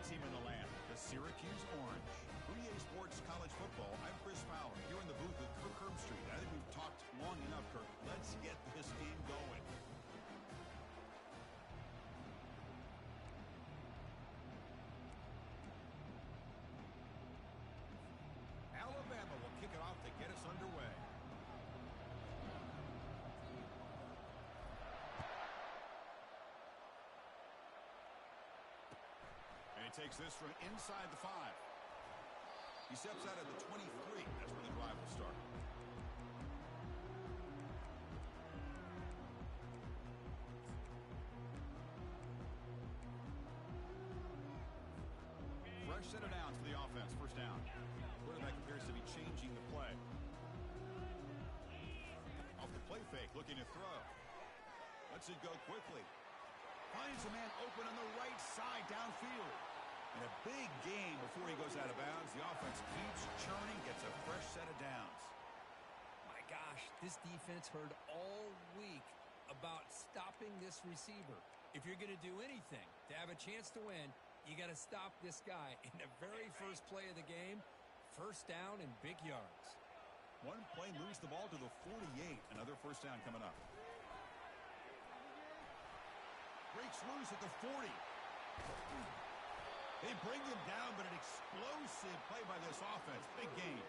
team in the land, the Syracuse Orange. For EA Sports College Football, I'm Chris Fowler, here in the booth with Kirk Herbstreit. I think we've talked long enough, Kirk. Let's get this game going. Alabama will kick it off to get us underway. And he takes this from inside the 5. He steps out at the 23. That's where the drive will start. Fresh set of downs for the offense. First down. Quarterback appears to be changing the play. Off the play fake, looking to throw. Lets it go quickly. Finds a man open on the right side downfield. And a big gain before he goes out of bounds. The offense keeps churning, gets a fresh set of downs. My gosh, this defense heard all week about stopping this receiver. If you're going to do anything to have a chance to win, you got to stop this guy in the very first play of the game. First down and big yards. One play moves the ball to the 48. Another first down coming up. Breaks loose at the 40. They bring him down, but an explosive play by this offense. Big gain.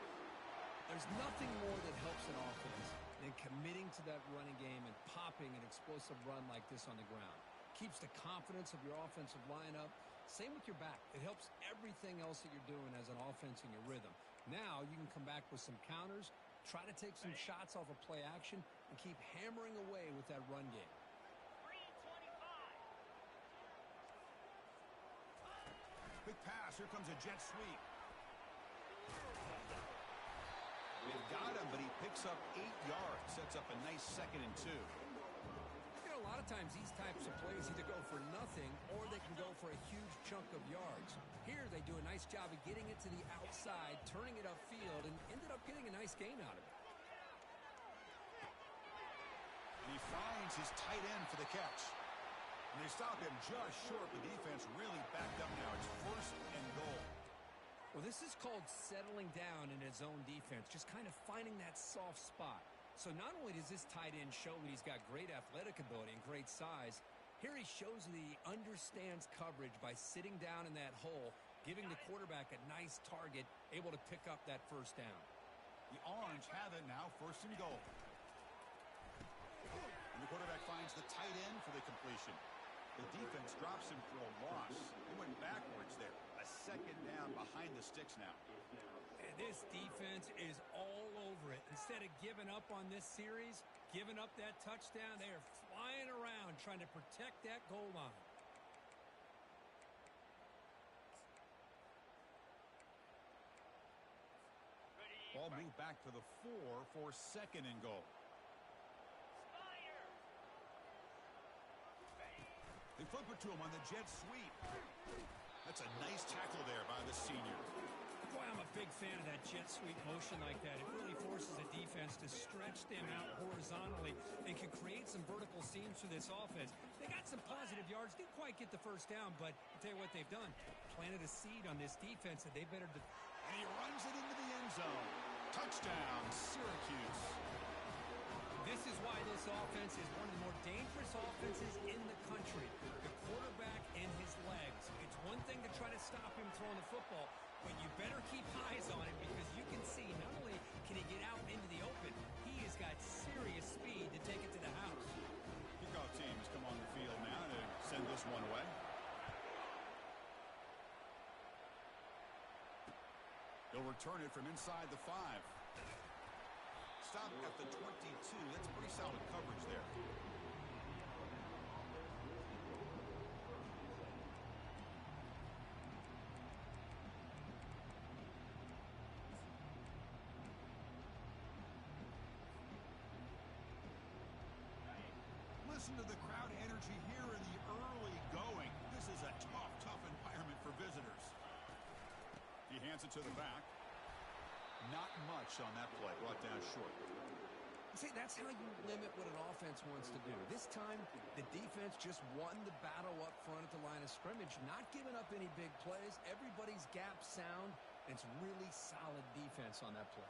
There's nothing more that helps an offense than committing to that running game and popping an explosive run like this on the ground. Keeps the confidence of your offensive lineup. Same with your back. It helps everything else that you're doing as an offense in your rhythm. Now you can come back with some counters, try to take some shots off of play action, and keep hammering away with that run game. Quick pass. Here comes a jet sweep. They've got him, but he picks up 8 yards. Sets up a nice 2nd and 2. A lot of times these types of plays either go for nothing or they can go for a huge chunk of yards. Here they do a nice job of getting it to the outside, turning it upfield, and ended up getting a nice gain out of it. And he finds his tight end for the catch. And they stop him just short. The defense really backed up now. It's 1st and goal. Well, this is called settling down in his own defense, just kind of finding that soft spot. So not only does this tight end show that he's got great athletic ability and great size, here he shows that he understands coverage by sitting down in that hole, giving the quarterback a nice target, able to pick up that first down. The Orange have it now, 1st and goal. And the quarterback finds the tight end for the completion. The defense drops him for a loss. He went backwards there. A 2nd down behind the sticks now. And this defense is all over it. Instead of giving up on this series, giving up that touchdown, they are flying around trying to protect that goal line. Ball moved back to the 4 for 2nd and goal. They flip it to him on the jet sweep. That's a nice tackle there by the senior. Boy, I'm a big fan of that jet sweep motion like that. It really forces a defense to stretch them out horizontally and can create some vertical seams for this offense. They got some positive yards. Didn't quite get the first down, but I'll tell you what they've done. Planted a seed on this defense that they better... And he runs it into the end zone. Touchdown, Syracuse. This is why this offense is one of the more dangerous offenses in the country. The quarterback and his legs. It's one thing to try to stop him throwing the football, but you better keep eyes on him because you can see not only can he get out into the open, he has got serious speed to take it to the house. Kickoff team has come on the field now to send this one away. He'll return it from inside the 5. Stop at the 22. That's pretty solid coverage there. Listen to the crowd energy here in the early going. This is a tough environment for visitors. He hands it to the back. Not much on that play, brought down short. See, that's how you limit what an offense wants to do. This time, the defense just won the battle up front at the line of scrimmage, not giving up any big plays. Everybody's gap sound, and it's really solid defense on that play.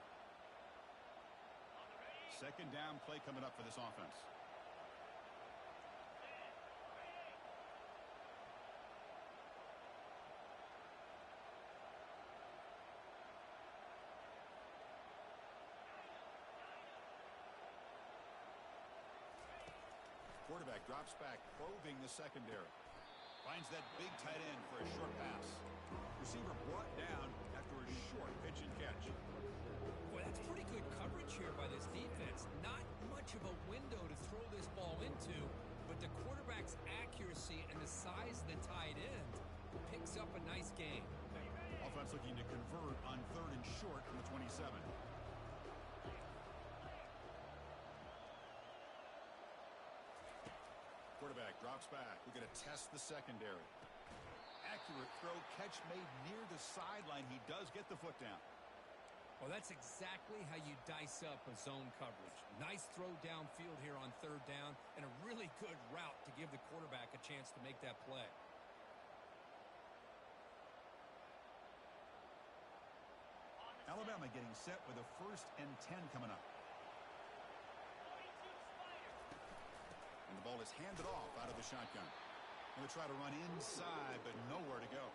Second down play coming up for this offense. Quarterback drops back, probing the secondary. Finds that big tight end for a short pass. Receiver brought down after a short pitch and catch. Boy, that's pretty good coverage here by this defense. Not much of a window to throw this ball into, but the quarterback's accuracy and the size of the tight end picks up a nice game. Offense looking to convert on 3rd and short from the 27. Quarterback drops back. We're going to test the secondary. Accurate throw, catch made near the sideline. He does get the foot down. Well, that's exactly how you dice up a zone coverage. Nice throw downfield here on 3rd down, and a really good route to give the quarterback a chance to make that play. Alabama getting set with a 1st and 10 coming up. And the ball is handed off out of the shotgun. Going to try to run inside, but nowhere to go.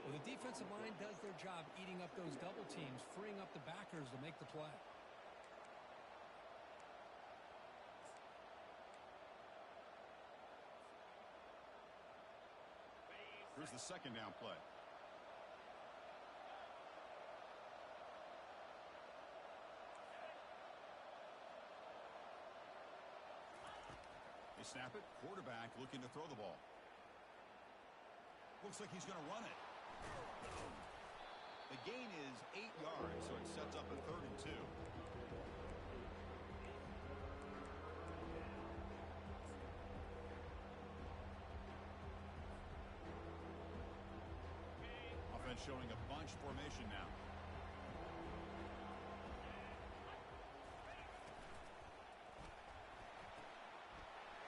Well, the defensive line does their job eating up those double teams, freeing up the backers to make the play. Here's the second down play. They snap it. Quarterback looking to throw the ball. Looks like he's going to run it. The gain is 8 yards, so it sets up a 3rd and 2. Offense showing a bunch formation now.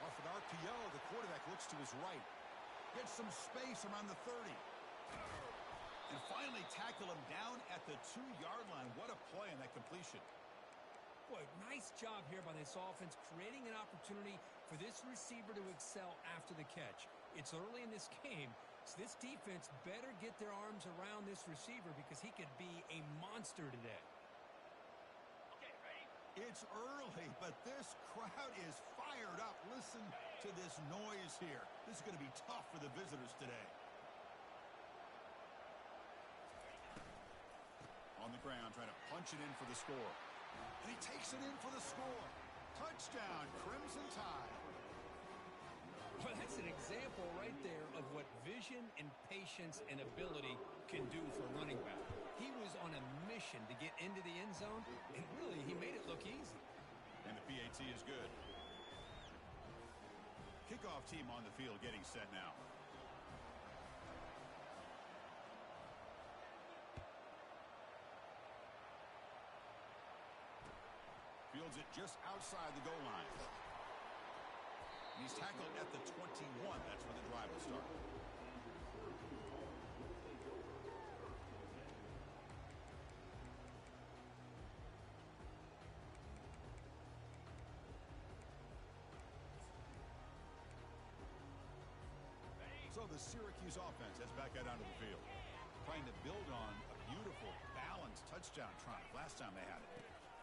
Off an RPO, the quarterback looks to his right. Gets some space around the 30. And finally tackle him down at the 2-yard line. What a play on that completion. Boy, nice job here by this offense, creating an opportunity for this receiver to excel after the catch. It's early in this game, so this defense better get their arms around this receiver because he could be a monster today. Okay, ready? It's early, but this crowd is fired up. Listen to this noise here. This is going to be tough for the visitors today. On the ground, trying to punch it in for the score. And he takes it in for the score. Touchdown, Crimson Tide. Well, that's an example right there of what vision and patience and ability can do for a running back. He was on a mission to get into the end zone, and really, he made it look easy. And the PAT is good. Kickoff team on the field getting set now. Fields it just outside the goal line. And he's tackled at the 21. That's where the drive will start. So the Syracuse offense heads back out onto the field, trying to build on a beautiful, balanced touchdown drive last time they had it.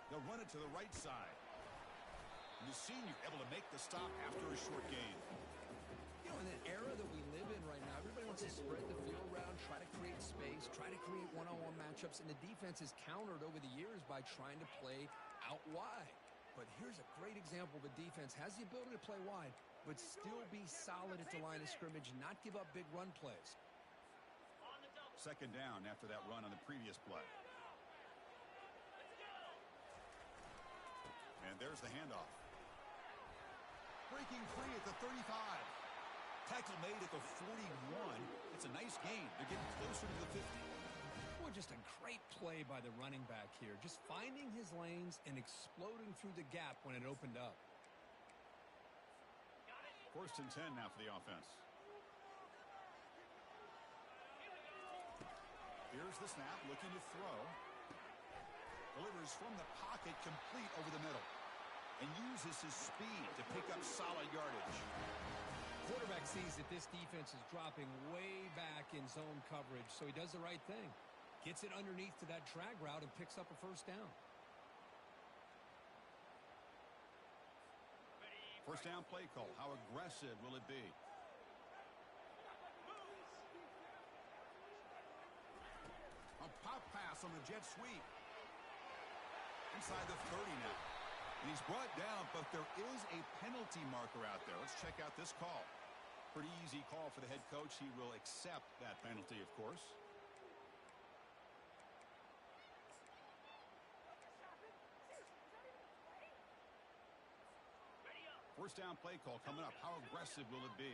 They'll run it to the right side. And the senior able to make the stop after a short gain. You know, in an era that we live in right now, everybody wants to spread the field around, try to create space, try to create one-on-one matchups, and the defense is countered over the years by trying to play out wide. But here's a great example of a defense has the ability to play wide, but still be solid at the line of scrimmage and not give up big run plays. Second down after that run on the previous play. And there's the handoff. Breaking free at the 35. Tackle made at the 41. It's a nice gain. They're getting closer to the 50. Well, just a great play by the running back here. Just finding his lanes and exploding through the gap when it opened up. 1st and 10 now for the offense. Here's the snap, looking to throw. Delivers from the pocket, complete over the middle. And uses his speed to pick up solid yardage. Quarterback sees that this defense is dropping way back in zone coverage, so he does the right thing. Gets it underneath to that drag route and picks up a 1st down. 1st down play call. How aggressive will it be? A pop pass on the jet sweep. Inside the 30 now. And he's brought down, but there is a penalty marker out there. Let's check out this call. Pretty easy call for the head coach. He will accept that penalty, of course. First down play call coming up. How aggressive will it be?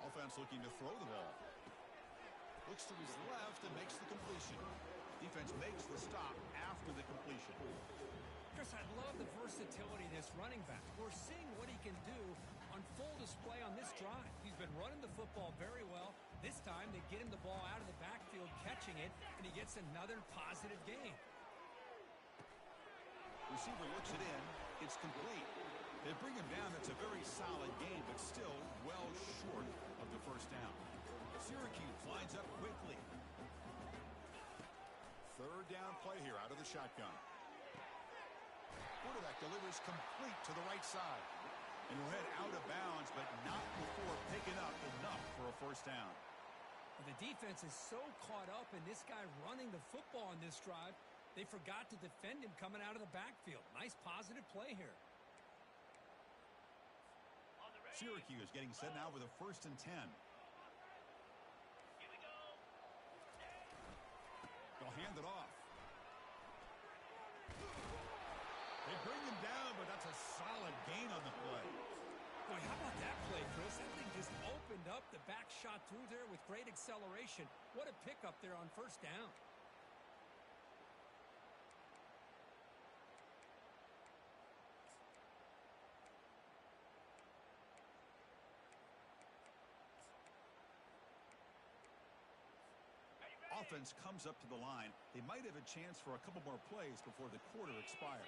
Offense looking to throw the ball. Looks to his left and makes the completion. Defense makes the stop after the completion. Chris, I love the versatility of this running back. We're seeing what he can do on full display on this drive. He's been running the football very well. This time they get him the ball out of the backfield, catching it, and he gets another positive gain. Receiver looks it in. It's complete. They bring him down. That's a very solid game, but still well short of the 1st down. Syracuse lines up quickly. 3rd down play here out of the shotgun. Quarterback delivers complete to the right side. And will head out of bounds, but not before picking up enough for a 1st down. The defense is so caught up in this guy running the football on this drive, they forgot to defend him coming out of the backfield. Nice positive play here. Syracuse getting set now with a 1st and 10. They'll hand it off. They bring him down, but that's a solid gain on the play. Boy, how about that play, Chris? That thing just opened up. The back shot through there with great acceleration. What a pickup there on 1st down. Offense comes up to the line. They might have a chance for a couple more plays before the quarter expires.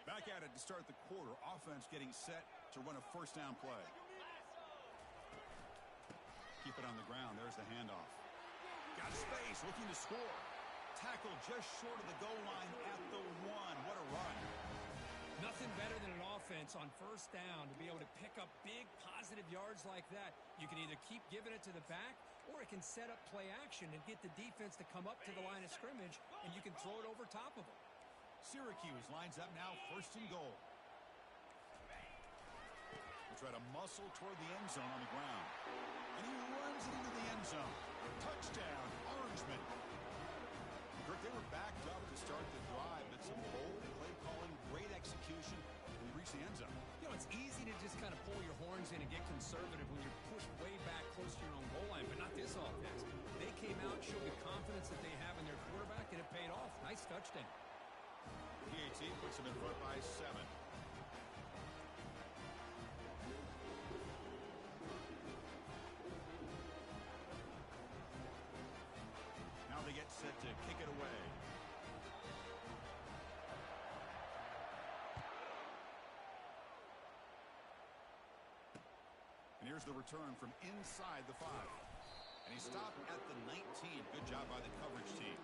Back at it to start the quarter. Offense getting set to run a 1st down play. Keep it on the ground. There's the handoff. Got space, looking to score. Tackle just short of the goal line at the 1. What a run. Nothing better than an offense on 1st down to be able to pick up big positive yards like that. You can either keep giving it to the back, or it can set up play action and get the defense to come up to the line of scrimmage, and you can throw it over top of them. Syracuse lines up now 1st and goal. They try to muscle toward the end zone on the ground. And he runs it into the end zone. Touchdown, Orangemen. Kirk, they were backed up to start the drive, but some bold play calling, great execution, and we reach the end zone. You know, it's easy to just kind of pull your horns in and get conservative when you're pushed way back close to your own goal line, but not this offense. They came out, showed the confidence that they have in their quarterback, and it paid off. Nice touchdown. PAT puts them in front by 7. Now they get set to kick it away. And here's the return from inside the 5. And he stopped at the 19. Good job by the coverage team.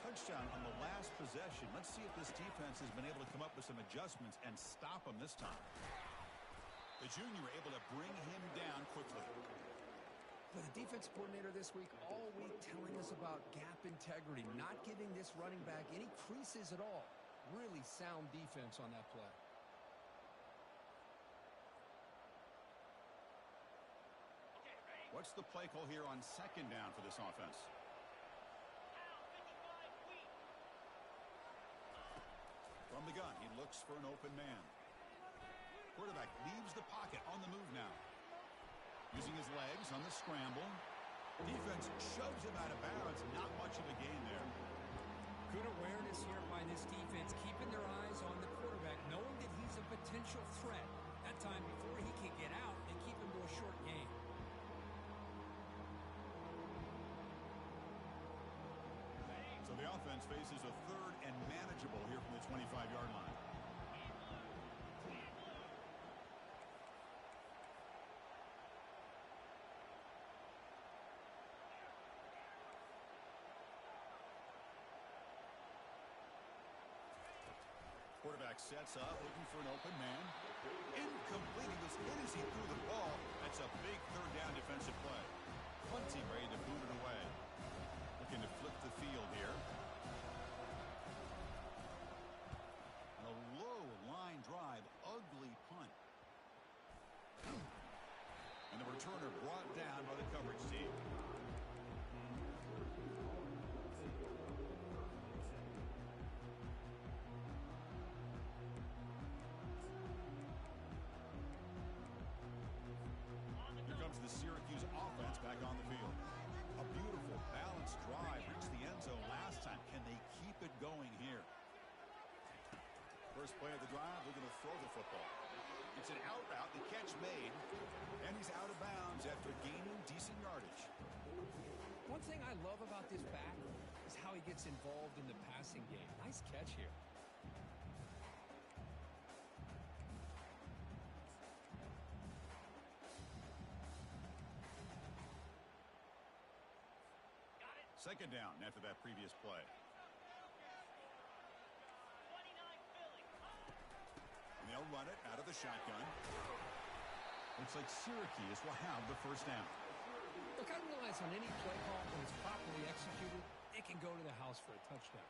touchdown on the last possession. Let's see if this defense has been able to come up with some adjustments and stop them this time. The junior able to bring him down quickly. But the defense coordinator this week all week telling us about gap integrity, not giving this running back any creases at all. Really sound defense on that play. What's the play call here on second down for this offense? From the gun, he looks for an open man. Quarterback leaves the pocket on the move now. Using his legs on the scramble. Defense shoves him out of bounds. Not much of a gain there. Good awareness here by this defense, keeping their eyes on the quarterback, knowing that he's a potential threat. That time before he can get out, they keep him to a short gain. So the offense faces a third and manageable here from the 25-yard line. Quarterback sets up, looking for an open man. Incomplete. He was hit as he threw the ball. That's a big third down defensive play. Punting ready to boot it away. Looking to flip the field here. And a low line drive. Ugly punt. And the returner brought down by the coverage team. The Syracuse offense back on the field. A beautiful balanced drive. Reached the end zone last time. Can they keep it going here? First play of the drive, they're going to throw the football. It's an out route, the catch made, and he's out of bounds after gaining decent yardage. One thing I love about this back is how he gets involved in the passing game. Nice catch here. Second down after that previous play. And they'll run it out of the shotgun. Looks like Syracuse will have the first down. Look, I realize on any play call, when it's properly executed, it can go to the house for a touchdown.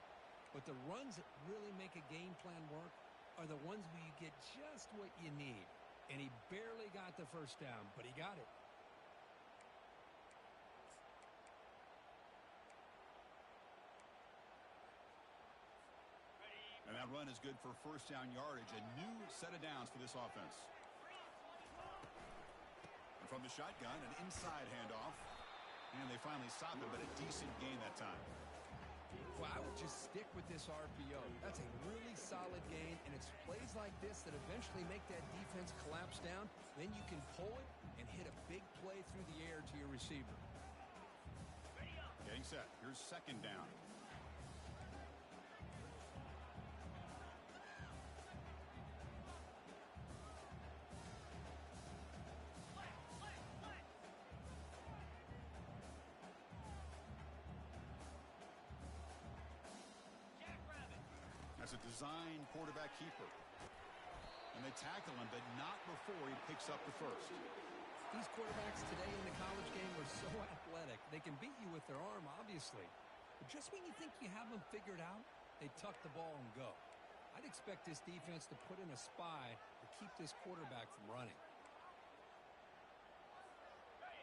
But the runs that really make a game plan work are the ones where you get just what you need. And he barely got the first down, but he got it. And that run is good for first down yardage. A new set of downs for this offense. And from the shotgun, an inside handoff. And they finally stop it, but a decent gain that time. Well, I would just stick with this RPO. That's a really solid gain, and it's plays like this that eventually make that defense collapse down. Then you can pull it and hit a big play through the air to your receiver. Getting set. Here's second down. As a design quarterback keeper. And they tackle him, but not before he picks up the first. These quarterbacks today in the college game are so athletic. They can beat you with their arm, obviously. But just when you think you have them figured out, they tuck the ball and go. I'd expect this defense to put in a spy to keep this quarterback from running.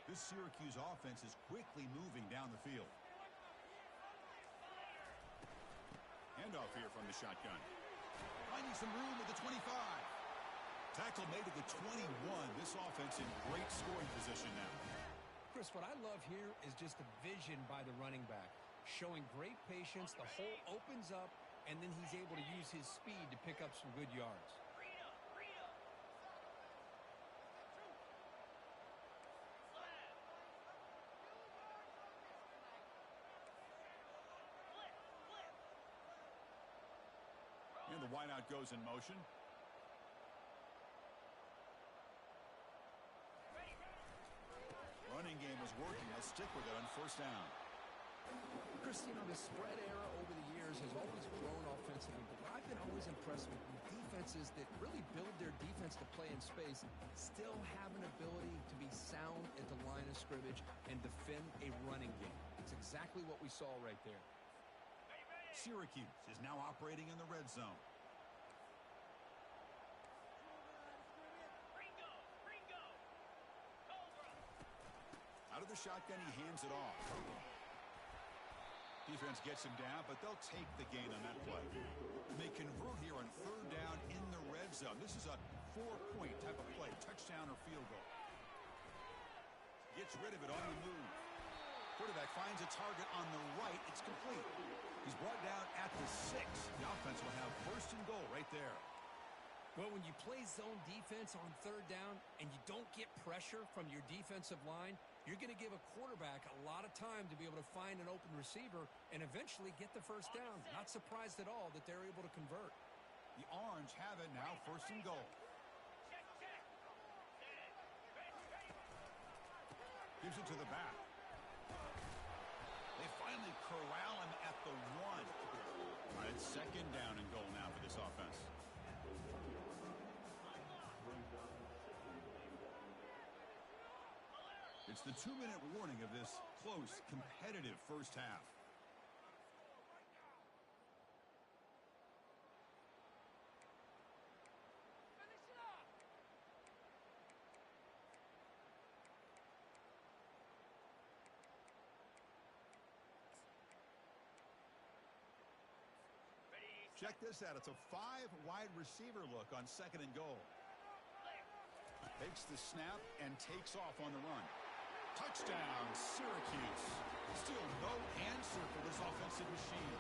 This Syracuse offense is quickly moving down the field. Handoff here from the shotgun. Finding some room at the 25. Tackle made at the 21. This offense in great scoring position now. Chris, what I love here is just the vision by the running back. Showing great patience, the hole opens up, and then he's able to use his speed to pick up some good yards. And the wideout goes in motion. Running game is working. They'll stick with it on first down. Chris, you know, the spread era over the years has always grown offensively, but what I've been always impressed with defenses that really build their defense to play in space still have an ability to be sound at the line of scrimmage and defend a running game. It's exactly what we saw right there. Syracuse is now operating in the red zone. Out of the shotgun, he hands it off. Defense gets him down, but they'll take the gain on that play. And they convert here on third down in the red zone. This is a 4-point type of play, touchdown or field goal. Gets rid of it on the move. Quarterback finds a target on the right. It's complete. He's brought down at the 6. The offense will have first and goal right there. Well, when you play zone defense on third down and you don't get pressure from your defensive line, you're going to give a quarterback a lot of time to be able to find an open receiver and eventually get the first down. Not surprised at all that they're able to convert. The Orange have it now, first and goal. Gives it to the back. They finally corral him at the 1. All right, it's second down and goal now for this offense. It's the 2-minute warning of this close, competitive first half. Check this out. It's a 5-wide receiver look on second and goal. Takes the snap and takes off on the run. Touchdown, Syracuse. Still no answer for this offensive machine.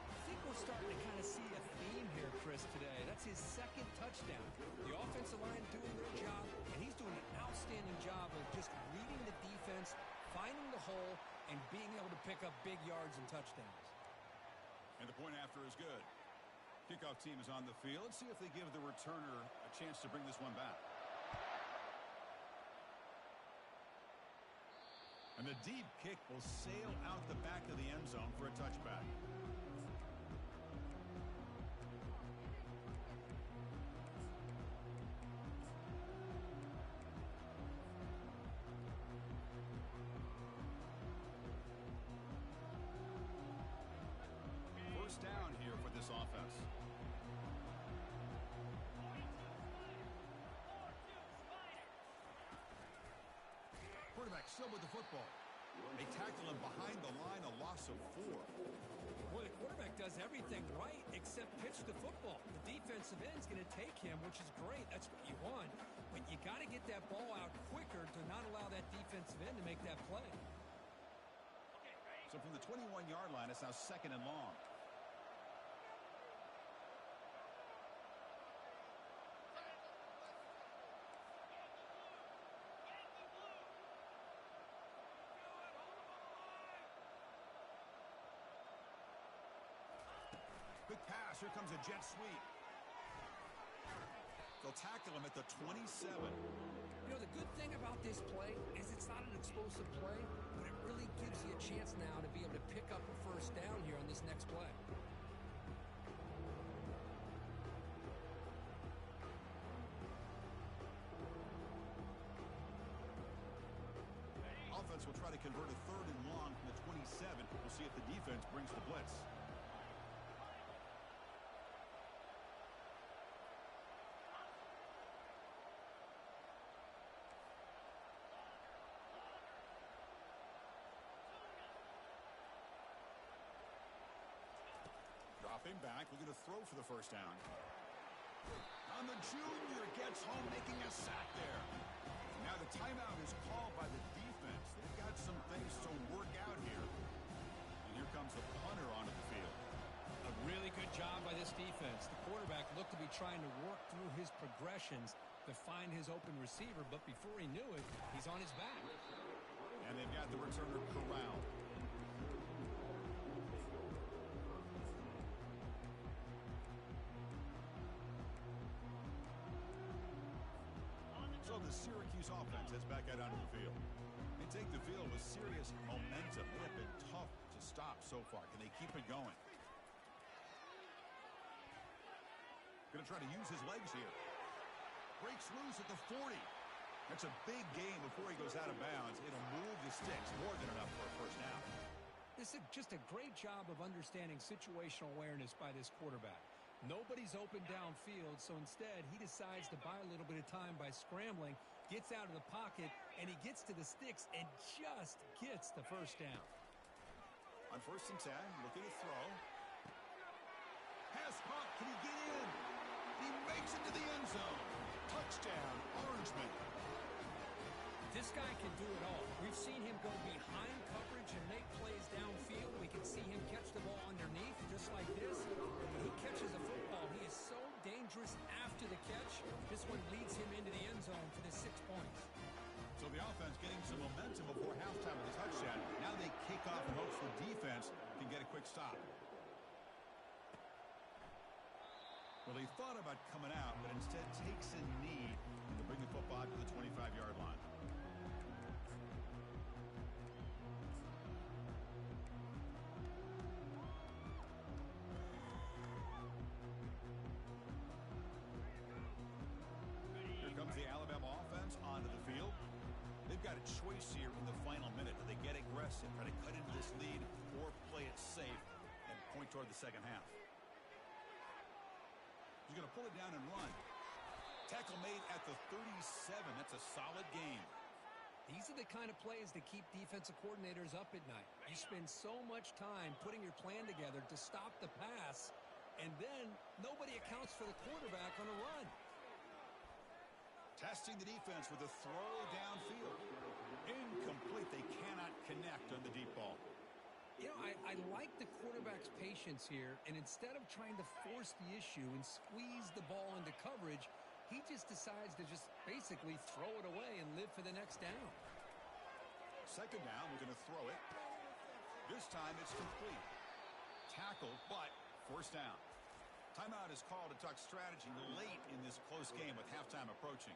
I think we're starting to kind of see a theme here, Chris, today. That's his second touchdown. The offensive line doing their job, and he's doing an outstanding job of just reading the defense, finding the hole, and being able to pick up big yards and touchdowns. And the point after is good. Kickoff team is on the field. Let's see if they give the returner a chance to bring this one back. And the deep kick will sail out the back of the end zone for a touchback. First down here for this offense. Quarterback still with the football. They tackle him behind the line, a loss of 4. Well, the quarterback does everything right except pitch the football. The defensive end's going to take him, which is great. That's what you want. But you got to get that ball out quicker to not allow that defensive end to make that play. So from the 21-yard line, it's now second and long. Quick pass. Here comes a jet sweep. They'll tackle him at the 27. You know, the good thing about this play is it's not an explosive play, but it really gives you a chance now to be able to pick up a first down here on this next play. Offense will try to convert a third and long from the 27. We'll see if the defense brings the blitz. Dropping back, looking to throw for the first down. On the junior, gets home, making a sack there. Now the timeout is called by the defense. They've got some things to work out here. And here comes the punter onto the field. A really good job by this defense. The quarterback looked to be trying to work through his progressions to find his open receiver, but before he knew it, he's on his back. And they've got the returner corralled. So the Syracuse Cuse offense heads back out onto the field. They take the field with serious momentum. They have been tough to stop so far. Can they keep it going? Going to try to use his legs here. Breaks loose at the 40. That's a big game before he goes out of bounds. It'll move the sticks more than enough for a first down. This is just a great job of understanding situational awareness by this quarterback. Nobody's open downfield, so instead he decides to buy a little bit of time by scrambling, gets out of the pocket, and he gets to the sticks and just gets the first down. On 1st and 10, looking to throw. Pass caught. Can he get in? He makes it to the end zone. Touchdown, Orangeman. This guy can do it all. We've seen him go behind coverage and make plays downfield. We can see him catch the ball underneath just like this. When he catches the football, he is so dangerous after the catch. This one leads him into the end zone for the 6 points. So the offense getting some momentum before halftime with a touchdown. Now they kick off in hopes the defense can get a quick stop. Well, he thought about coming out, but instead takes a knee to bring the football to the 25-yard line. Here comes the Alabama offense onto the field. They've got a choice here in the final minute. Do they get aggressive, try to cut into this lead, or play it safe and point toward the second half? He's going to pull it down and run. Tackle made at the 37. That's a solid game. These are the kind of plays that keep defensive coordinators up at night. You spend so much time putting your plan together to stop the pass, and then nobody accounts for the quarterback on a run. Testing the defense with a throw downfield. Incomplete. They cannot connect on the deep ball. You know, I like the quarterback's patience here, and instead of trying to force the issue and squeeze the ball into coverage, he just decides to just basically throw it away and live for the next down. Second down, we're going to throw it. This time it's complete. Tackled, but forced down. Timeout is called to talk strategy late in this close game with halftime approaching.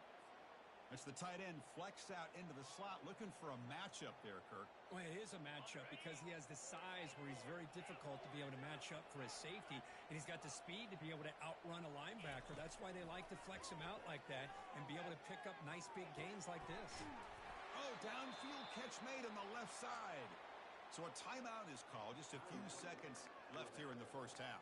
It's the tight end flexed out into the slot, looking for a matchup there, Kirk. Well, it is a matchup because he has the size where he's very difficult to be able to match up for his safety, and he's got the speed to be able to outrun a linebacker. That's why they like to flex him out like that and be able to pick up nice big gains like this. Oh, downfield catch made on the left side. So a timeout is called. Just a few seconds left here in the first half.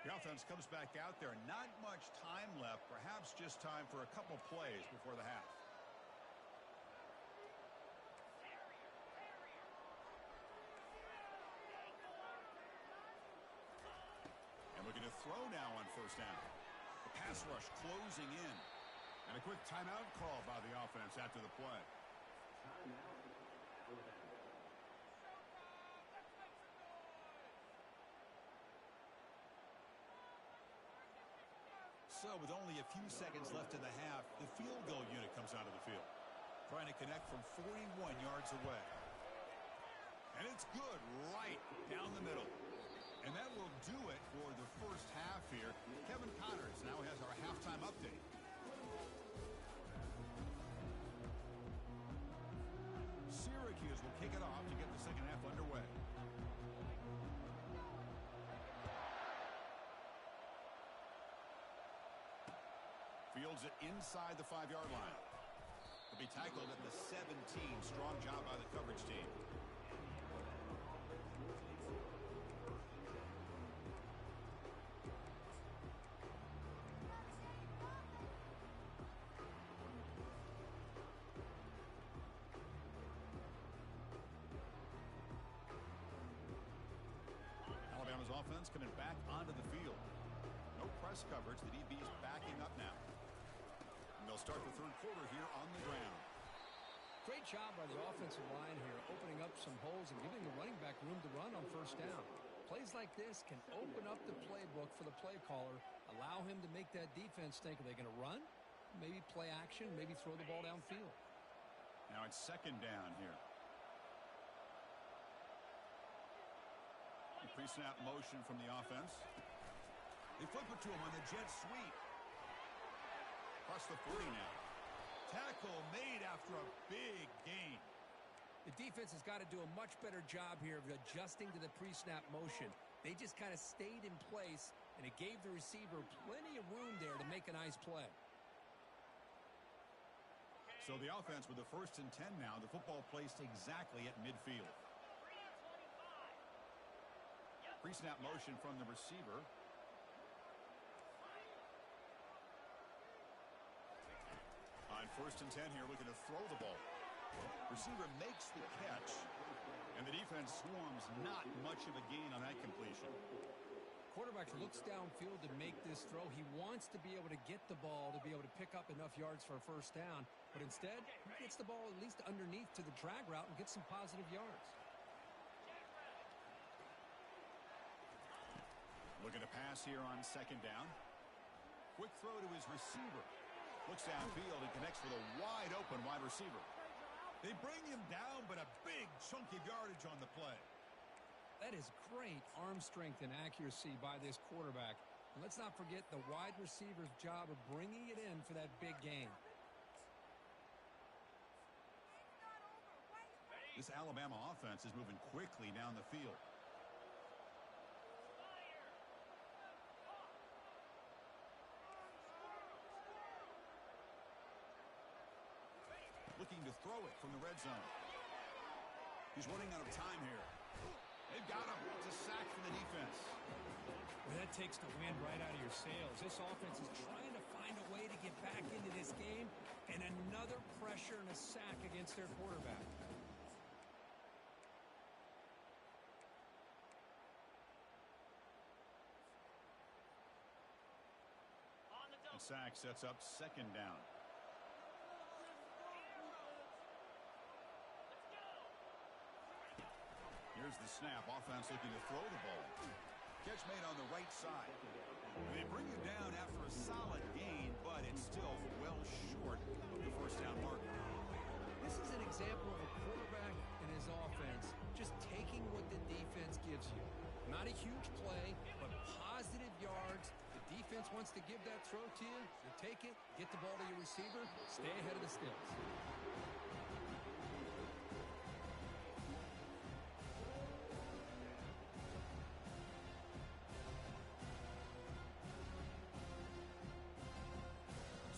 The offense comes back out there. Not much time left. Perhaps just time for a couple plays before the half. And looking to throw now on first down. The pass rush closing in. And a quick timeout call by the offense after the play. So with only a few seconds left in the half, the field goal unit comes onto the field. Trying to connect from 41 yards away. And it's good right down the middle. And that will do it for the first half here. Kevin Connors now has our halftime update. Syracuse will kick it off to get the second half underway. Fields it inside the 5-yard line. He'll be tackled at the 17. Strong job by the coverage team. Alabama's offense coming back onto the field. No press coverage. The DB's backing up now. They'll start the third quarter here on the ground. Great job by the offensive line here, opening up some holes and giving the running back room to run on first down. Plays like this can open up the playbook for the play caller, allow him to make that defense think, are they going to run? Maybe play action, maybe throw the ball downfield. Now it's second down here. Pre-snap motion from the offense. They flip it to him on the jet sweep. Across the 40 now. Tackle made after a big gain. The defense has got to do a much better job here of adjusting to the pre-snap motion. They just kind of stayed in place, and it gave the receiver plenty of room there to make a nice play. So the offense with the 1st and 10 now. The football placed exactly at midfield. Pre-snap motion from the receiver. On 1st and 10 here, looking to throw the ball. Receiver makes the catch, and the defense swarms. Not much of a gain on that completion. Quarterback looks downfield to make this throw. He wants to be able to get the ball to be able to pick up enough yards for a 1st down, but instead, he gets the ball at least underneath to the drag route and gets some positive yards. Looking to pass here on 2nd down. Quick throw to his receiver. Looks downfield and connects with a wide open wide receiver. They bring him down, but a big chunk of yardage on the play. That is great arm strength and accuracy by this quarterback. And let's not forget the wide receiver's job of bringing it in for that big gain. This Alabama offense is moving quickly down the field. Looking to throw it from the red zone. He's running out of time here. They've got him. It's a sack from the defense. Well, that takes the wind right out of your sails. This offense is trying to find a way to get back into this game, and another pressure and a sack against their quarterback. And sack sets up 2nd down. Here's the snap. Offense looking to throw the ball. Catch made on the right side. They bring him down after a solid gain, but it's still well short of the 1st down mark. This is an example of a quarterback and his offense just taking what the defense gives you. Not a huge play, but positive yards. The defense wants to give that throw to you. You take it, get the ball to your receiver, stay ahead of the stills.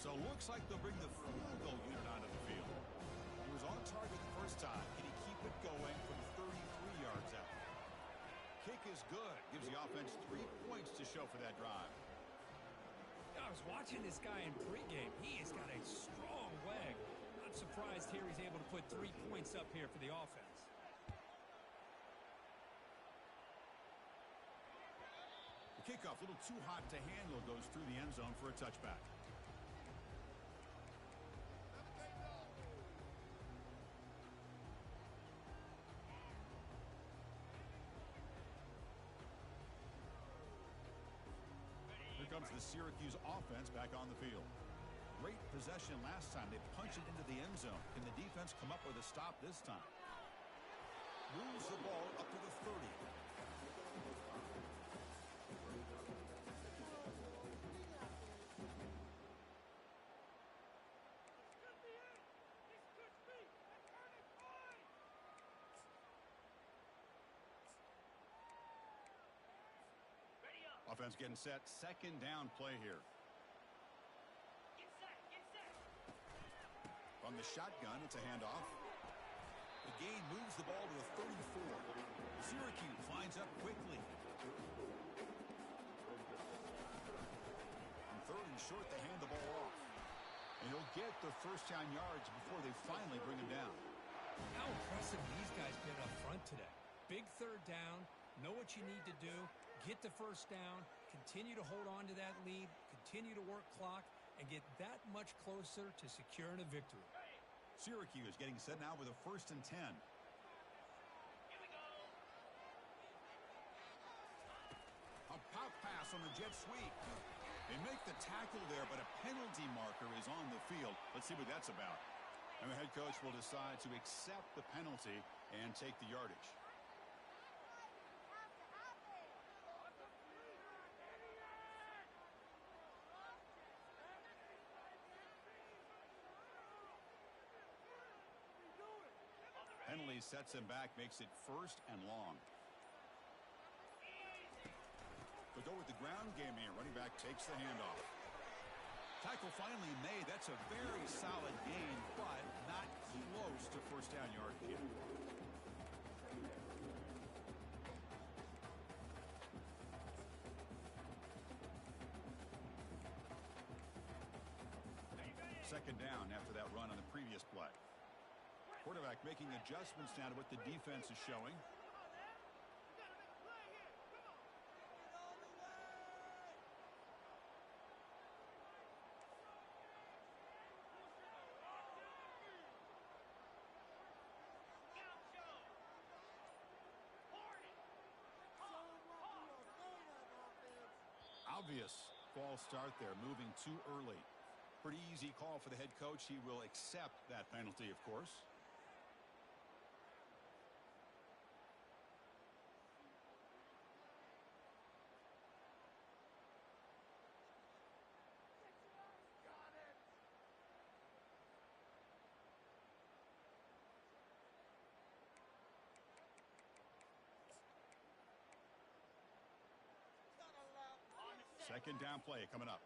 So looks like they'll bring the field goal unit onto the field. He was on target the 1st time. Can he keep it going from 33 yards out? Kick is good. Gives the offense 3 points to show for that drive. I was watching this guy in pregame. He has got a strong leg. Not surprised here he's able to put 3 points up here for the offense. The kickoff, a little too hot to handle, goes through the end zone for a touchback. Comes the Syracuse offense back on the field. Great possession last time. They punched it into the end zone. Can the defense come up with a stop this time? Moves the ball up to the 30. Offense getting set. 2nd down play here. Get set. From the shotgun, it's a handoff. The gain moves the ball to the 34. Syracuse lines up quickly. On 3rd and short, they hand the ball off. And he'll get the 1st down yards before they finally bring him down. How impressive these guys been up front today. Big 3rd down. Know what you need to do. Get the 1st down, continue to hold on to that lead, continue to work clock, and get that much closer to securing a victory. Syracuse getting set now with a 1st and 10. Here we go. A pop pass on the jet sweep. They make the tackle there, but a penalty marker is on the field. Let's see what that's about. And the head coach will decide to accept the penalty and take the yardage. he sets him back, makes it 1st and long. They'll go with the ground game here. Running back takes the handoff. Tackle finally made. That's a very solid gain, but not close to 1st down yardage yet. Second down after that run on the previous play. Quarterback making adjustments now to what the defense is showing. Obvious false start there, moving too early. Pretty easy call for the head coach. He will accept that penalty, of course. Second down play coming up.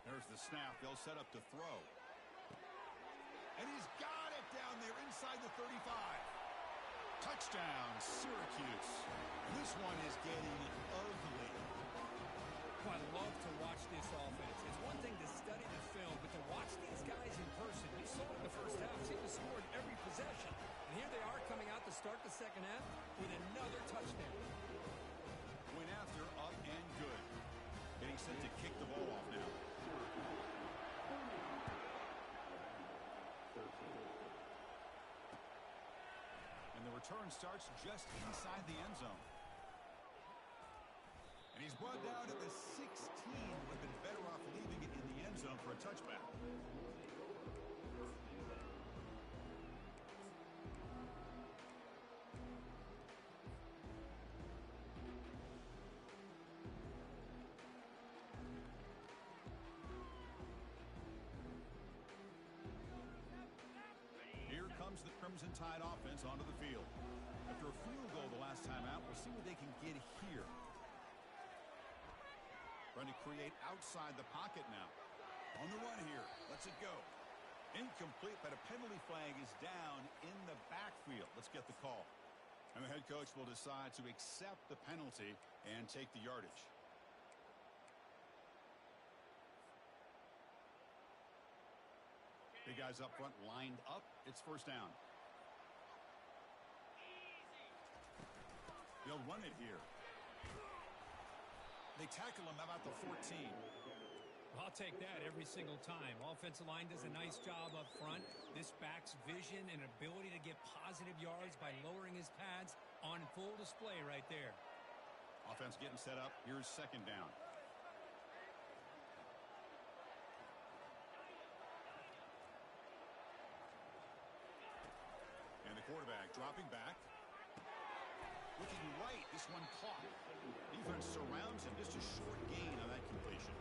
There's the snap. They'll set up to throw. And he's got it down there inside the 35. Touchdown, Syracuse. This one is getting ugly. I love to watch this offense. It's one thing to study the film, but to watch these guys in person. You saw in the first half, seemed to score in every possession. And here they are coming out to start the second half with another touchdown. Went after, up and good. Getting set to kick the ball off now. And the return starts just inside the end zone. And he's brought down at the 16. Would have been better off leaving it in the end zone for a touchback. Here comes the Crimson Tide offense onto the field. After a field goal the last time out, we'll see what they can get here. Trying to create outside the pocket now. On the run here. Lets it go. Incomplete, but a penalty flag is down in the backfield. Let's get the call. And the head coach will decide to accept the penalty and take the yardage. Big guys up front lined up. It's 1st down. They'll run it here. They tackle him about the 14. I'll take that every single time. Offensive line does a nice job up front. This back's vision and ability to get positive yards by lowering his pads on full display right there. Offense getting set up. Here's 2nd down. And the quarterback dropping back. Looking right. This one caught. Defense surrounds him. Just a short gain on that completion.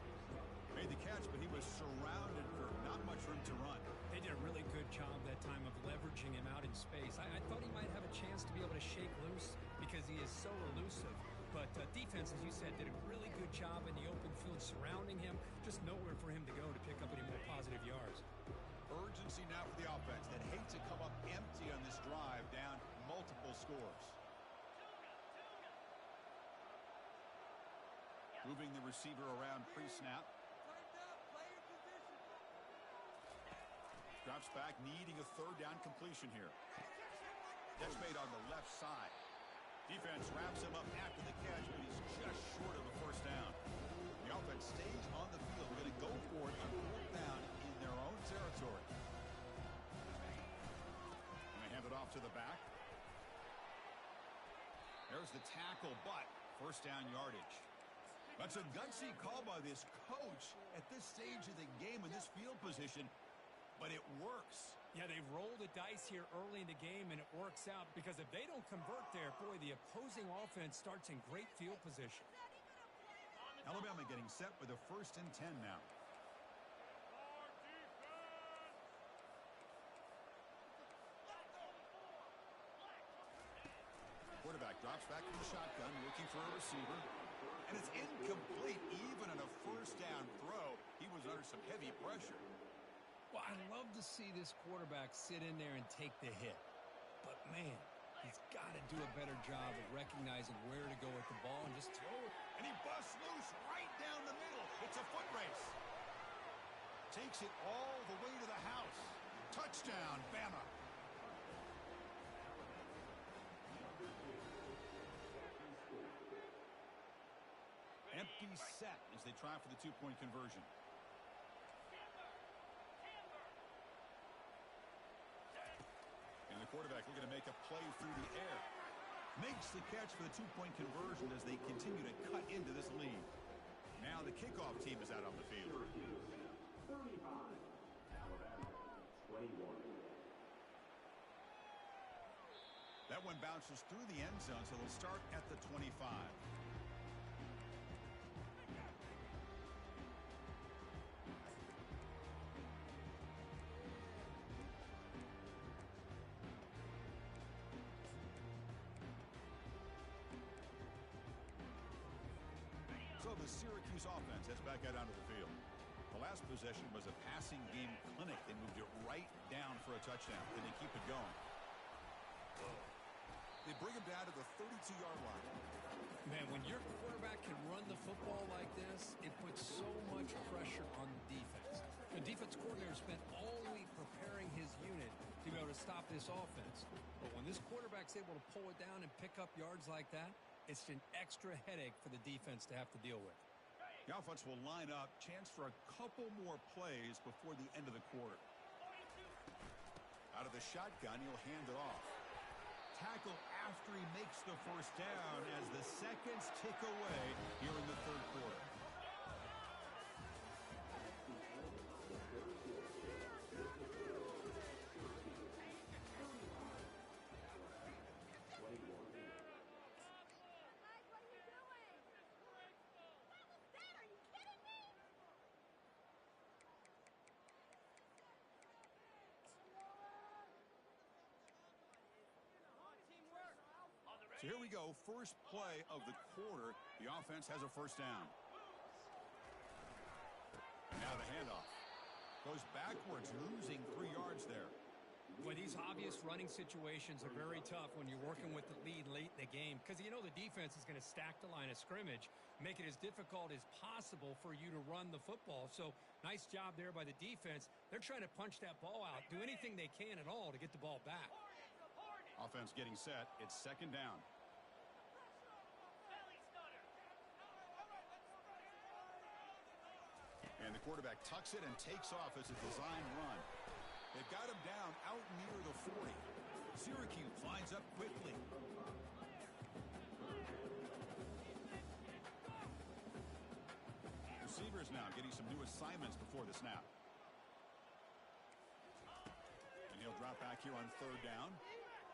Made the catch, but he was surrounded for not much room to run. They did a really good job that time of leveraging him out in space. I thought he might have a chance to be able to shake loose because he is so elusive. But defense, as you said, did a really good job in the open field surrounding him. Just nowhere for him to go to pick up any more positive yards. Urgency now for the offense that hate to come up empty on this drive, down multiple scores. Moving the receiver around pre-snap. Drops back, needing a 3rd down completion here. That's made on the left side. Defense wraps him up after the catch, but he's just short of a 1st down. The offense stays on the field. Going to go for it on 4th down in their own territory. And they hand it off to the back. There's the tackle, but 1st down yardage. That's a gutsy call by this coach at this stage of the game in this field position, but it works. Yeah, they roll the dice here early in the game, and it works out because if they don't convert there, boy, the opposing offense starts in great field position. Alabama getting set with a 1st and 10 now. back in the shotgun, looking for a receiver. And it's incomplete. Even on a first down throw, he was under some heavy pressure. Well, I love to see this quarterback sit in there and take the hit. But, man, he's got to do a better job of recognizing where to go with the ball and just throw it. And he busts loose right down the middle. It's a foot race. Takes it all the way to the house. Touchdown, Bama. Empty set as they try for the two-point conversion. And the quarterback looking to make a play through the air. Makes the catch for the two-point conversion as they continue to cut into this lead. Now the kickoff team is out on the field. 35, Alabama, 21. That one bounces through the end zone, so they'll start at the 25. So the Syracuse offense heads back out onto the field. The last possession was a passing game clinic. They moved it right down for a touchdown. Can they keep it going? They bring him down to the 32-yard line. Man, when your quarterback can run the football like this, it puts so much pressure on the defense. The defense coordinator spent all week preparing his unit to be able to stop this offense. But when this quarterback's able to pull it down and pick up yards like that, it's an extra headache for the defense to have to deal with. The offense will line up. Chance for a couple more plays before the end of the quarter. Out of the shotgun, he'll hand it off. Tackle after he makes the first down as the seconds tick away here in the third quarter. So here we go, first play of the quarter. The offense has a first down. And now the handoff. Goes backwards, losing 3 yards there. Well, these obvious running situations are very tough when you're working with the lead late in the game because you know the defense is going to stack the line of scrimmage, make it as difficult as possible for you to run the football. So nice job there by the defense. They're trying to punch that ball out, do anything they can at all to get the ball back. Offense getting set. It's second down. And the quarterback tucks it and takes off as a design run. They've got him down out near the 40. Syracuse lines up quickly. Receivers now getting some new assignments before the snap. And he'll drop back here on third down.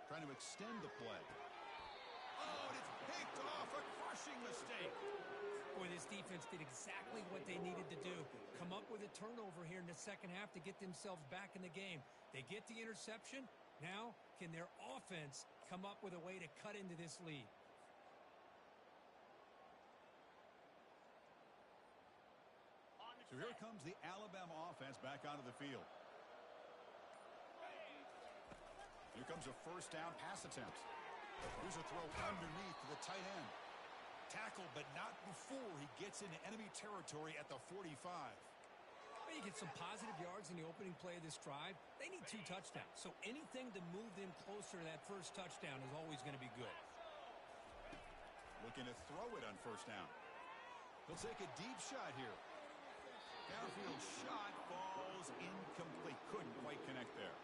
Trying to extend the play. Oh, and it's picked off. A crushing mistake. Boy, this defense did exactly what they needed to do. Come up with a turnover here in the second half to get themselves back in the game. They get the interception. Now, can their offense come up with a way to cut into this lead? So here comes the Alabama offense back onto the field. Here comes a first down pass attempt. Here's a throw underneath to the tight end. Tackle, but not before he gets into enemy territory at the 45. Well, you get some positive yards in the opening play of this drive. They need 2 touchdowns, so anything to move them closer to that first touchdown is always going to be good. Looking to throw it on first down. He'll take a deep shot here. Downfield shot falls incomplete. Couldn't quite connect there.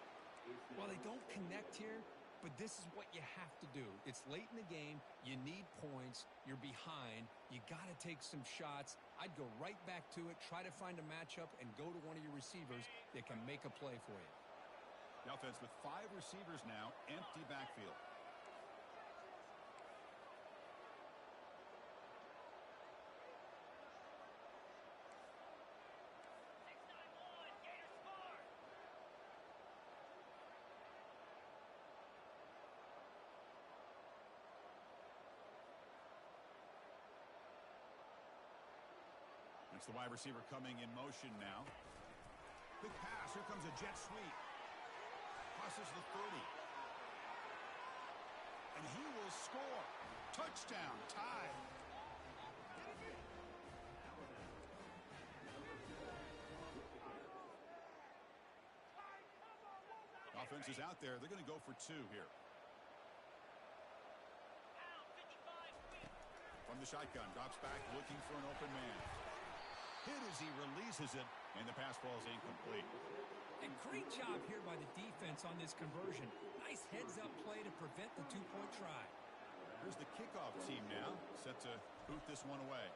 Well, they don't connect here, but this is what you have to do. It's late in the game. You need points. You're behind. You got to take some shots. I'd go right back to it, try to find a matchup, and go to one of your receivers that can make a play for you. The offense with 5 receivers now, empty backfield. It's the wide receiver coming in motion now. Big pass. Here comes a jet sweep. Crosses the 30. And he will score. Touchdown. Tied. Offense is out there. They're going to go for 2 here. From the shotgun, drops back, looking for an open man. Hit as he releases it, and the pass ball is incomplete. A great job here by the defense on this conversion. Nice heads-up play to prevent the 2-point try. Here's the kickoff team now, set to boot this one away.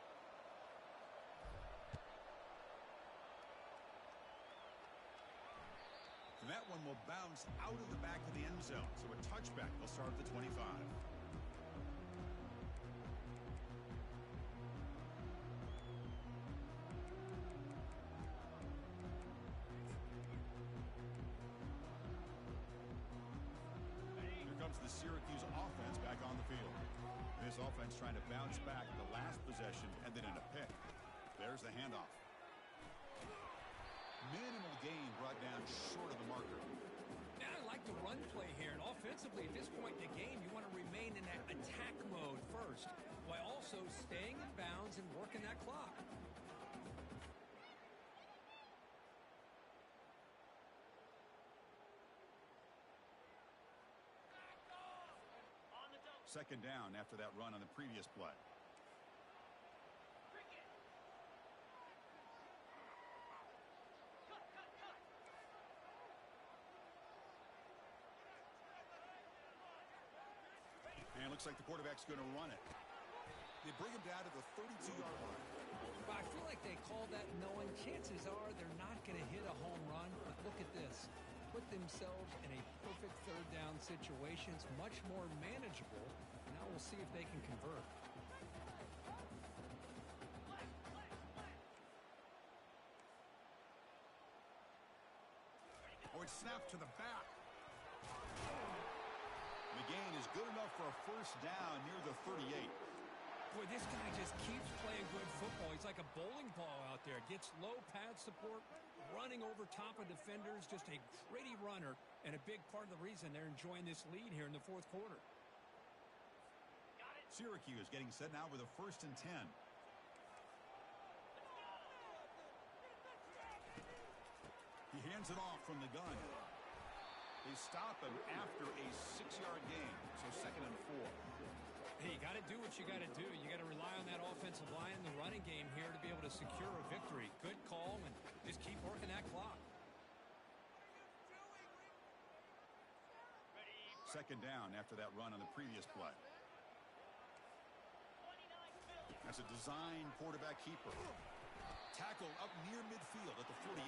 And that one will bounce out of the back of the end zone, so a touchback will start at the 25. The Syracuse offense back on the field. This offense trying to bounce back the last possession and then in a pick. There's the handoff. Minimal gain brought down short of the marker. Now I like the run play here, and offensively at this point in the game you want to remain in that attack mode first while also staying in bounds and working that clock. Second down after that run on the previous play. And it looks like the quarterback's going to run it. They bring him down to the 32-yard line. Well, I feel like they call that knowing chances are they're not going to hit a home run. But look at this. Put themselves in a perfect third down situation. It's much more manageable. Now we'll see if they can convert. Oh, it's snapped to the back. The gain is good enough for a first down near the 38. Boy, this guy just keeps playing good football. He's like a bowling ball out there. Gets low pad support, running over top of defenders. Just a gritty runner, and a big part of the reason they're enjoying this lead here in the fourth quarter. Syracuse getting set now with a 1st and 10. He hands it off from the gun. They stop him after a 6-yard gain, so 2nd and 4. Hey, you got to do what you got to do. You got to rely on that offensive line in the running game here to be able to secure a victory. Good call, and just keep working that clock. Second down after that run on the previous play. That's a design quarterback keeper. Tackle up near midfield at the 48.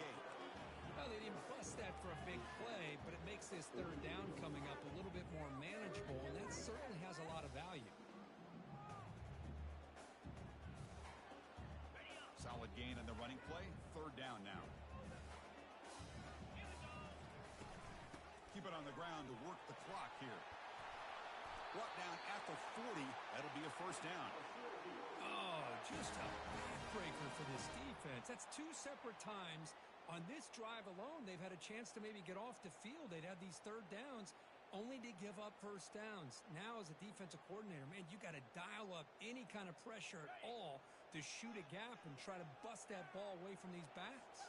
Well, they didn't bust that for a big play, but it makes this third down coming up a little bit more manageable, and that certainly has a lot of value. Solid gain on the running play. Third down now. Keep it on the ground to work the clock here. Brought down at the 40. That'll be a first down. Oh, just a backbreaker for this defense. That's 2 separate times. On this drive alone, they've had a chance to maybe get off the field. They'd have these third downs only to give up first downs. Now, as a defensive coordinator, man, you got to dial up any kind of pressure at all to shoot a gap and try to bust that ball away from these backs.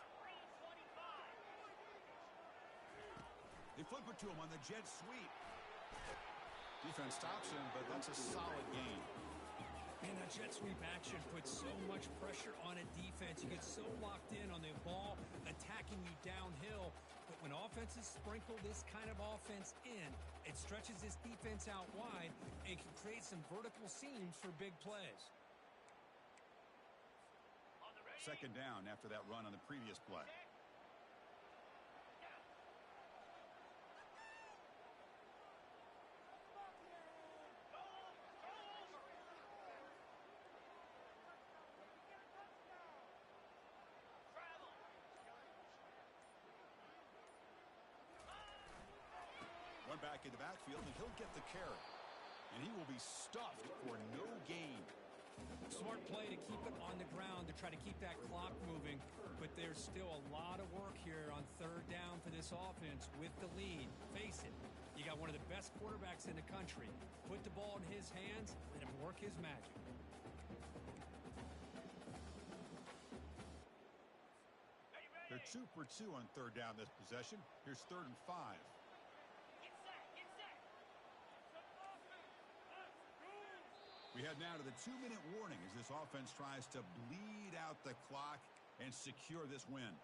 They flip it to him on the jet sweep. Defense stops him, but that's a solid gain. Man, that jet sweep action puts so much pressure on a defense. You get so locked in on the ball attacking you downhill. But when offenses sprinkle this kind of offense in, it stretches this defense out wide and can create some vertical seams for big plays. Second down after that run on the previous play. One back in the backfield, and he'll get the carry. And he will be stuffed for no gain. Smart play to keep it on the ground to try to keep that clock moving. But there's still a lot of work here on third down for this offense with the lead. Face it, you got one of the best quarterbacks in the country. Put the ball in his hands, let him work his magic. They're 2 for 2 on third down this possession. Here's 3rd and 5. Get set, get set. We head now to the 2-minute warning as this offense tries to bleed out the clock and secure this win.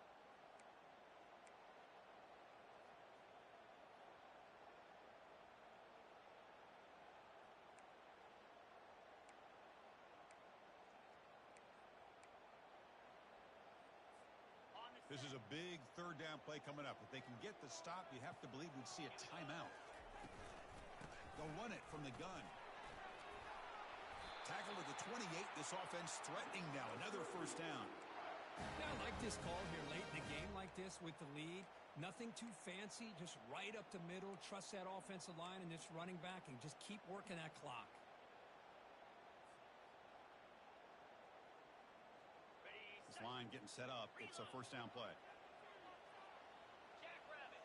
This is a big third down play coming up. If they can get the stop, you have to believe we'd see a timeout. They'll run it from the gun. Tackle at the 28. This offense threatening now. Another first down. Yeah, I like this call here late in the game like this with the lead. Nothing too fancy, just right up the middle. Trust that offensive line and this running back and just keep working that clock. This line getting set up. It's a first down play. Jackrabbit.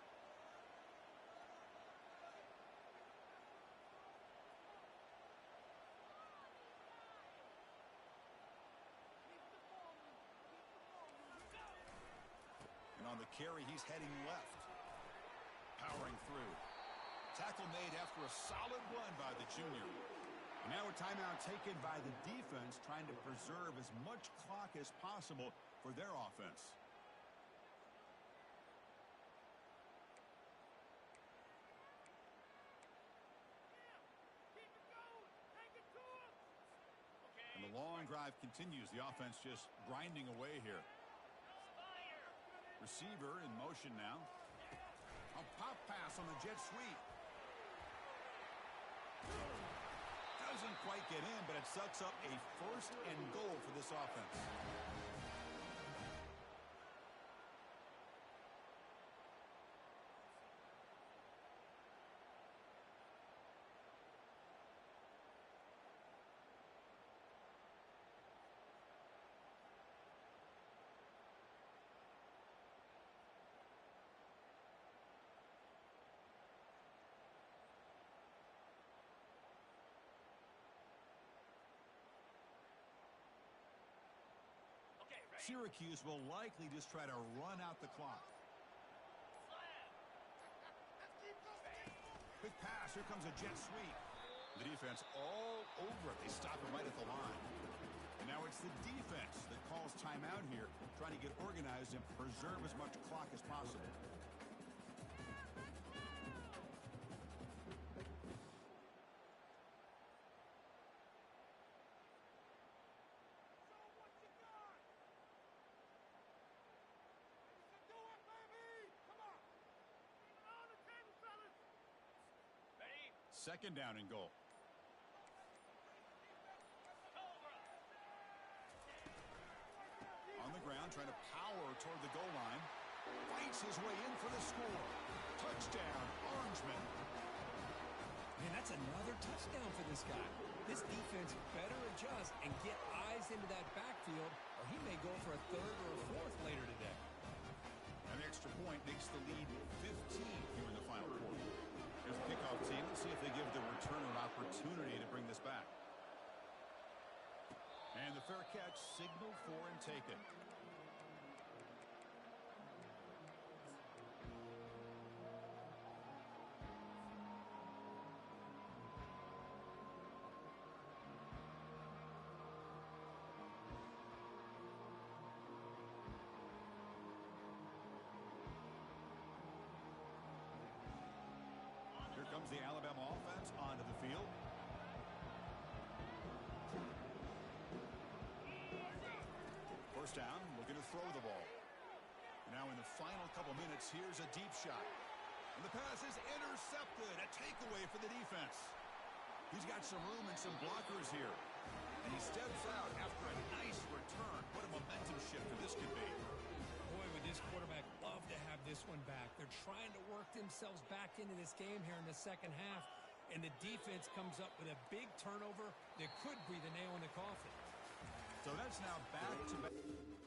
And on the carry, he's heading left. Powering through. Tackle made after a solid run by the junior. And now a timeout taken by the defense, trying to preserve as much clock as possible for their offense. And the long drive continues. The offense just grinding away here. Receiver in motion now. A pop pass on the jet sweep. Doesn't quite get in, but it sucks up a 1st and goal for this offense. Syracuse will likely just try to run out the clock. Quick pass. Here comes a jet sweep. The defense all over it. They stop it right at the line. And now it's the defense that calls timeout here, trying to get organized and preserve as much clock as possible. Second down and goal. On the ground, trying to power toward the goal line. Fights his way in for the score. Touchdown, Orangeman. Man, that's another touchdown for this guy. This defense better adjust and get eyes into that backfield, or he may go for a 3rd or a 4th later today. An extra point makes the lead 15 here in the final quarter. Here's the kickoff team. Let's see if they give the return an opportunity to bring this back. And the fair catch signaled for and taken. Here comes the Alabama offense onto the field. First down, looking to throw the ball. Now in the final couple minutes, here's a deep shot. And the pass is intercepted. A takeaway for the defense. He's got some room and some blockers here. And he steps out after a nice return. What a momentum shifter this could be. Boy, would this quarterback love to have this one back. They're trying to work themselves back into this game here in the second half. And the defense comes up with a big turnover that could be the nail in the coffin. So that's now back-to-back.